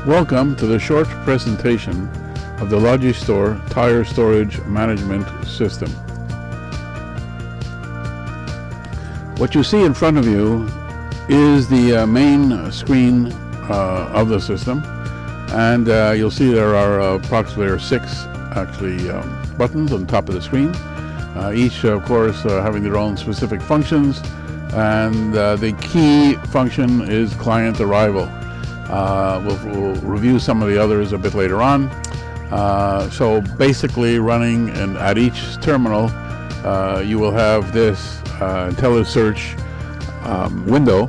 Welcome to the short presentation of the LogiStor Tire Storage Management System. What you see in front of you is the main screen of the system, and you'll see there are approximately 6 buttons on top of the screen, each of course having their own specific functions, and the key function is client arrival. We'll review some of the others a bit later on. So basically running and at each terminal you will have this IntelliSearch window,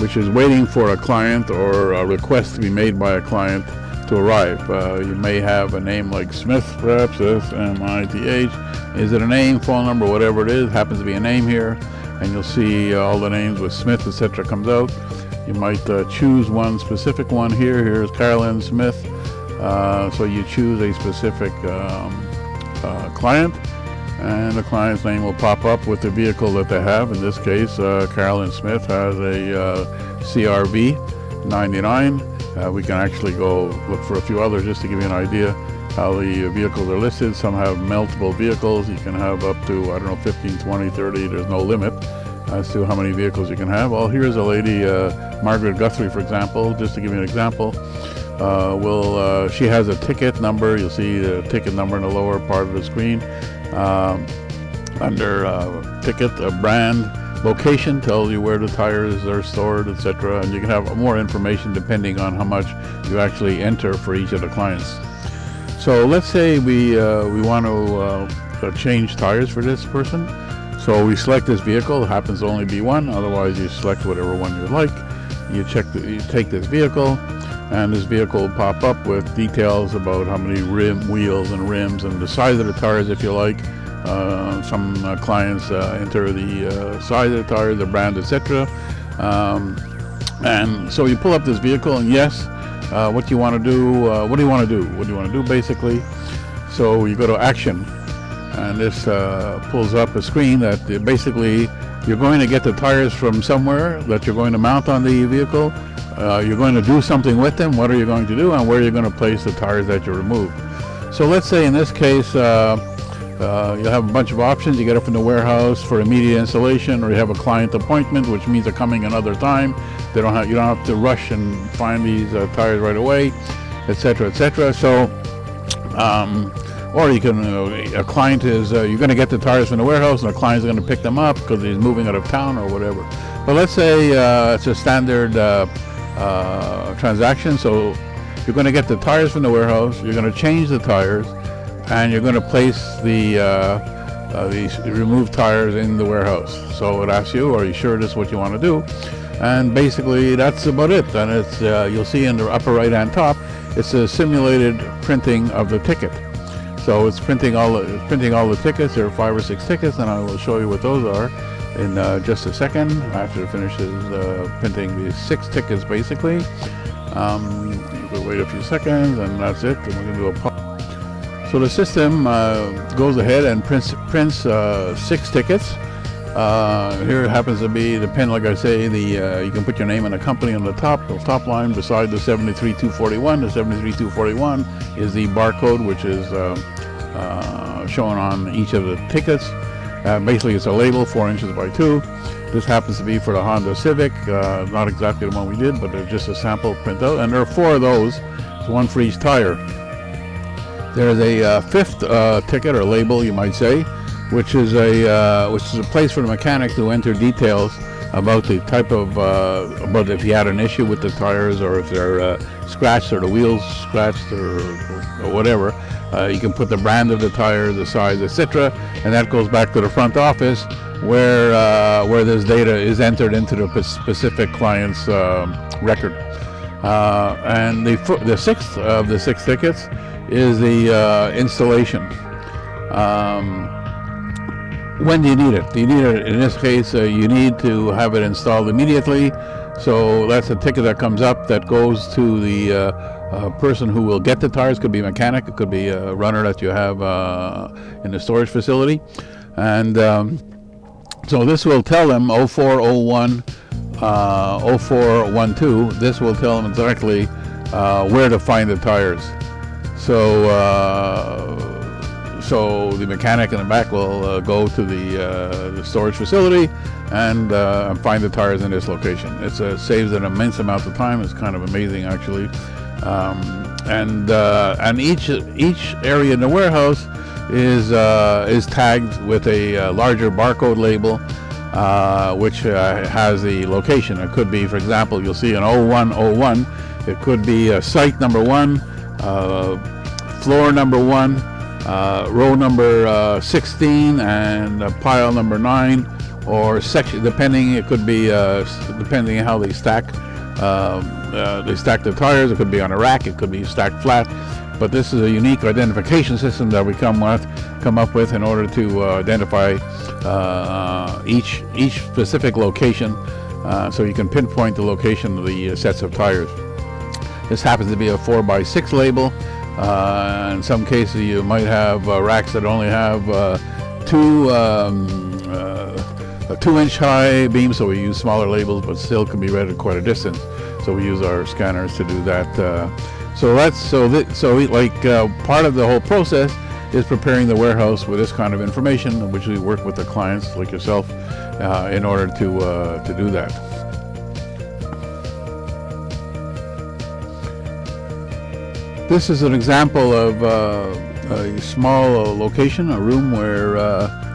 which is waiting for a client or a request to be made by a client to arrive. You may have a name like Smith, perhaps, S-M-I-T-H. Is it a name, phone number, whatever it is, happens to be a name here, and you'll see all the names with Smith, etc. comes out. You might choose one specific one here. Here's Carolyn Smith. So you choose a specific client, and the client's name will pop up with the vehicle that they have. In this case, Carolyn Smith has a CRV 99. We can actually go look for a few others just to give you an idea how the vehicles are listed. Some have multiple vehicles. You can have up to, I don't know, 15, 20, 30. There's no limit as to how many vehicles you can have. Well, here's a lady, Margaret Guthrie, for example, just to give you an example. She has a ticket number. You'll see the ticket number in the lower part of the screen. Under ticket, brand, location tells you where the tires are stored, etc. And you can have more information depending on how much you actually enter for each of the clients. So let's say we want to change tires for this person. So we select this vehicle. It happens to only be one. Otherwise, you select whatever one you like. You take this vehicle, and this vehicle will pop up with details about how many wheels and rims and the size of the tires, if you like. Some clients enter the size of the tires, the brand, etc. And so you pull up this vehicle, and yes, what do you want to do? What do you want to do, basically? So you go to Action, and this pulls up a screen that basically you're going to get the tires from somewhere that you're going to mount on the vehicle. You're going to do something with them. What are you going to do, and where are you going to place the tires that you removed? So let's say in this case you'll have a bunch of options. You get it from the warehouse for immediate installation, or you have a client appointment, which means they're coming another time. You don't have to rush and find these tires right away, etc., etc. So or you can, a client is, you're going to get the tires from the warehouse, and the client's going to pick them up because he's moving out of town or whatever. But let's say it's a standard transaction. So you're going to get the tires from the warehouse, you're going to change the tires, and you're going to place the removed tires in the warehouse. So it asks you, are you sure this is what you want to do? And basically that's about it. And it's you'll see in the upper right hand top, it's a simulated printing of the ticket. So it's printing all the tickets. There are 5 or 6 tickets, and I will show you what those are in just a second after it finishes printing the 6 tickets, basically. We'll wait a few seconds, and that's it. And we're going to do a pause. So the system goes ahead and prints 6 tickets. Here it happens to be the pin, like I say, you can put your name and a company on the top line beside the 73241. The 73241 is the barcode, which is shown on each of the tickets. Basically, it's a label 4 inches by 2. This happens to be for the Honda Civic, not exactly the one we did, but it's just a sample printout. And there are 4 of those, so 1 for each tire. There's a 5th ticket, or label, you might say, which is a place for the mechanic to enter details about the type of about if he had an issue with the tires, or if they're scratched, or the wheels scratched, or whatever. You can put the brand of the tire, the size, etc., and that goes back to the front office where this data is entered into the specific client's record. And the 6th of the 6 tickets is the installation. When do you need it? Do you need it? In this case, you need to have it installed immediately. So that's a ticket that comes up that goes to the person who will get the tires. Could be a mechanic, it could be a runner that you have in the storage facility. And so this will tell them 0401 0412. This will tell them exactly where to find the tires. So so the mechanic in the back will go to the storage facility and find the tires in this location. It saves an immense amount of time. It's kind of amazing, actually. And each area in the warehouse is tagged with a larger barcode label, which has the location. It could be, for example, you'll see an 0101. It could be site number 1, floor number 1, row number 16, and pile number 9, or section, depending. It could be depending on how they stack. They stack the tires. It could be on a rack. It could be stacked flat. But this is a unique identification system that we come up with in order to identify each specific location, so you can pinpoint the location of the sets of tires. This happens to be a 4x6 label. In some cases, you might have racks that only have a 2-inch high beam, so we use smaller labels, but still can be read at quite a distance. So we use our scanners to do that. Part of the whole process is preparing the warehouse with this kind of information, which we work with the clients like yourself in order to do that. This is an example of a small location, a room where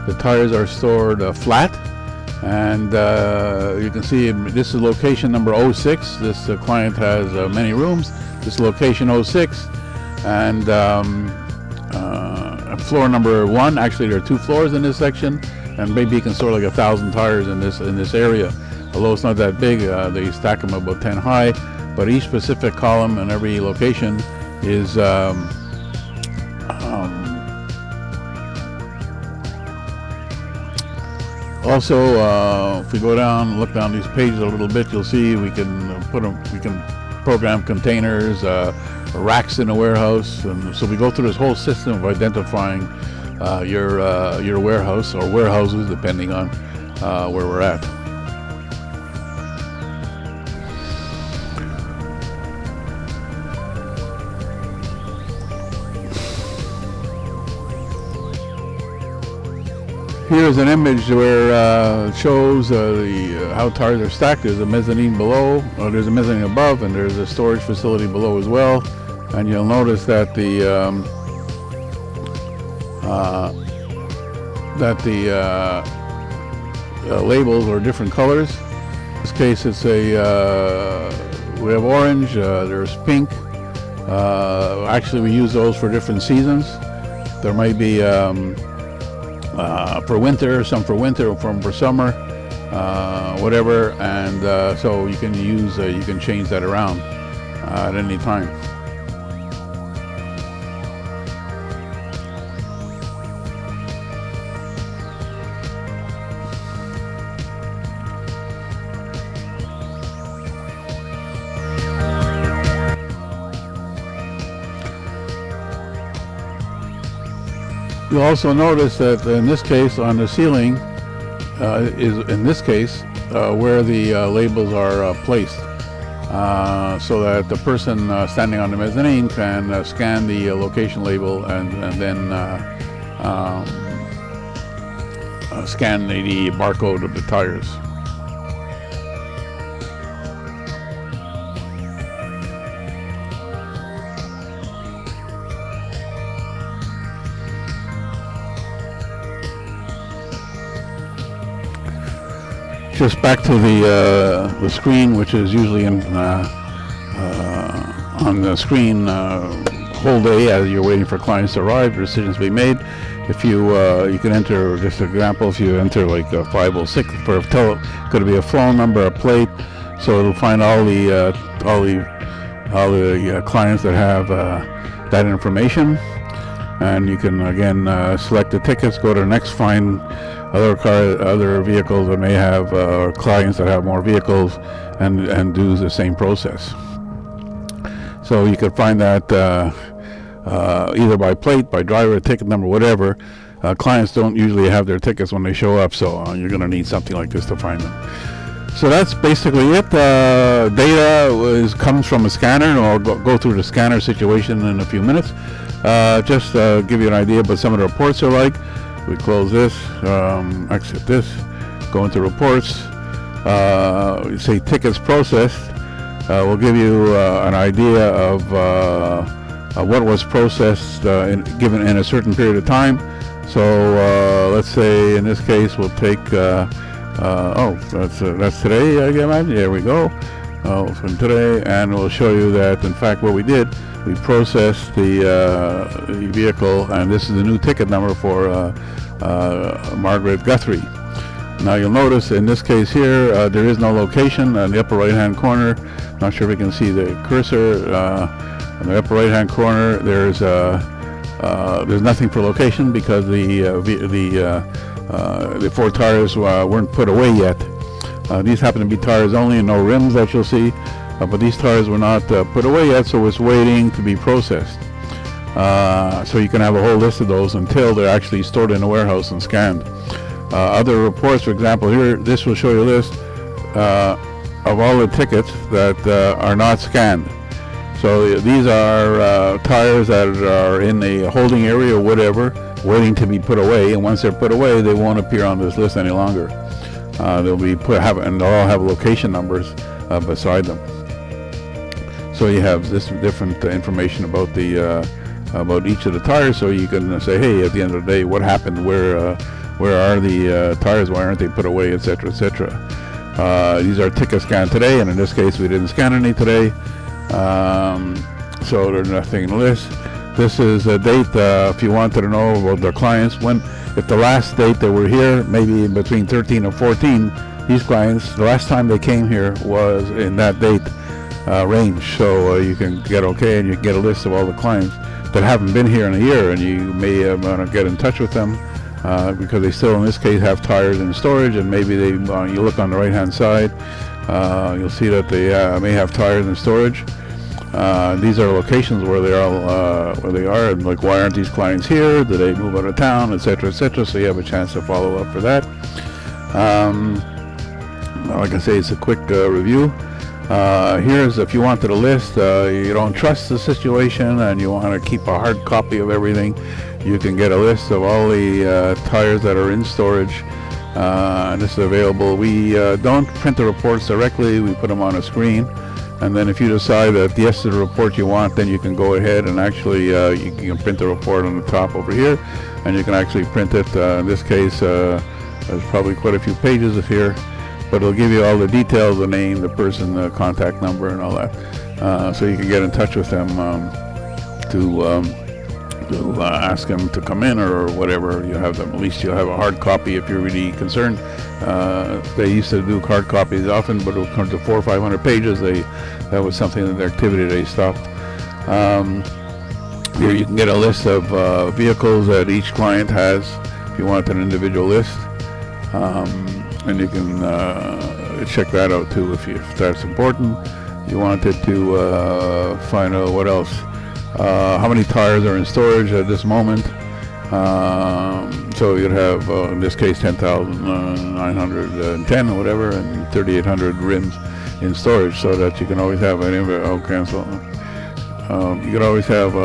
the tires are stored flat. And you can see this is location number 06. This client has many rooms. This is location 06, and floor number 1. Actually, there are 2 floors in this section, and maybe you can store like 1,000 tires in this area. Although it's not that big, they stack them about 10 high. But each specific column in every location is also, if we go down and look down these pages a little bit, you'll see we can program containers, racks in a warehouse, and so we go through this whole system of identifying your warehouse or warehouses, depending on where we're at. Here's an image where it shows how tires are stacked. There's a mezzanine below, there's a mezzanine above, and there's a storage facility below as well. And you'll notice that the labels are different colors. In this case, it's we have orange. There's pink. Actually, we use those for different seasons. There might be for winter, some for winter, some for summer, whatever, and so you can change that around at any time. You'll also notice that in this case, on the ceiling, is in this case where the labels are placed, so that the person standing on the mezzanine can scan the location label and then scan the barcode of the tires. Just back to the screen, which is usually on the screen whole day as you're waiting for clients to arrive, decisions to be made. If you can enter, just an example, if you enter like 506 for could be a phone number, a plate, so it'll find all the clients that have that information, and you can again select the tickets, go to the next, find other vehicles that may have, or clients that have more vehicles, and do the same process. So you could find that either by plate, by driver, ticket number, whatever. Clients don't usually have their tickets when they show up, so you're going to need something like this to find them. So that's basically it. Data comes from a scanner, and I'll go through the scanner situation in a few minutes. Just give you an idea what some of the reports are like. We close this, exit this, go into reports. Say tickets processed. We'll give you an idea of what was processed given in a certain period of time. So let's say in this case we'll take that's today, I imagine. There we go. From today, and we'll show you that in fact what we did, we processed the vehicle, and this is the new ticket number for Margaret Guthrie. Now you'll notice in this case here there is no location in the upper right hand corner. Not sure if you can see the cursor in the upper right hand corner. There's nothing for location because the 4 tires weren't put away yet. These happen to be tires only and no rims that you'll see, but these tires were not put away yet, so it's waiting to be processed. So you can have a whole list of those until they're actually stored in a warehouse and scanned. Other reports, for example, here, this will show you a list of all the tickets that are not scanned. So these are tires that are in the holding area or whatever, waiting to be put away, and once they're put away, they won't appear on this list any longer. They'll be and they'll all have location numbers beside them. So you have this different information about the about each of the tires, so you can say, hey, at the end of the day, what happened? Where are the tires? Why aren't they put away, etc., etc. These are tickets scanned today, and in this case, we didn't scan any today, so there's nothing in the list. This is a date if you wanted to know about the clients. If the last date they were here, maybe in between 13 and 14, these clients, the last time they came here was in that date range. So you can get and you can get a list of all the clients that haven't been here in a year, and you may want to get in touch with them because they still, in this case, have tires in storage, and maybe they. You look on the right-hand side, you'll see that they may have tires in storage. These are locations where they are, and like, why aren't these clients here? Did they move out of town, etc., etc.? So you have a chance to follow up for that. Like I say, it's a quick review. Here's if you wanted a list, you don't trust the situation and you want to keep a hard copy of everything, you can get a list of all the tires that are in storage. This is available. We don't print the reports directly, we put them on a screen. And then if you decide that this is the report you want, then you can go ahead and actually you can print the report on the top over here, and you can actually print it. In this case, there's probably quite a few pages of here, but it'll give you all the details, the name, the person, the contact number, and all that. So you can get in touch with them to ask them to come in or whatever. You have them. At least you'll have a hard copy if you're really concerned. They used to do hard copies often, but it would come to 400 or 500 pages. That was something in their activity they stopped. Here you can get a list of vehicles that each client has if you want an individual list, and you can check that out too if that's important. You wanted to find out what else. How many tires are in storage at this moment? So you'd have, in this case, 10,910 or whatever, and 3,800 rims in storage, so that you can always have an cancel. You can always have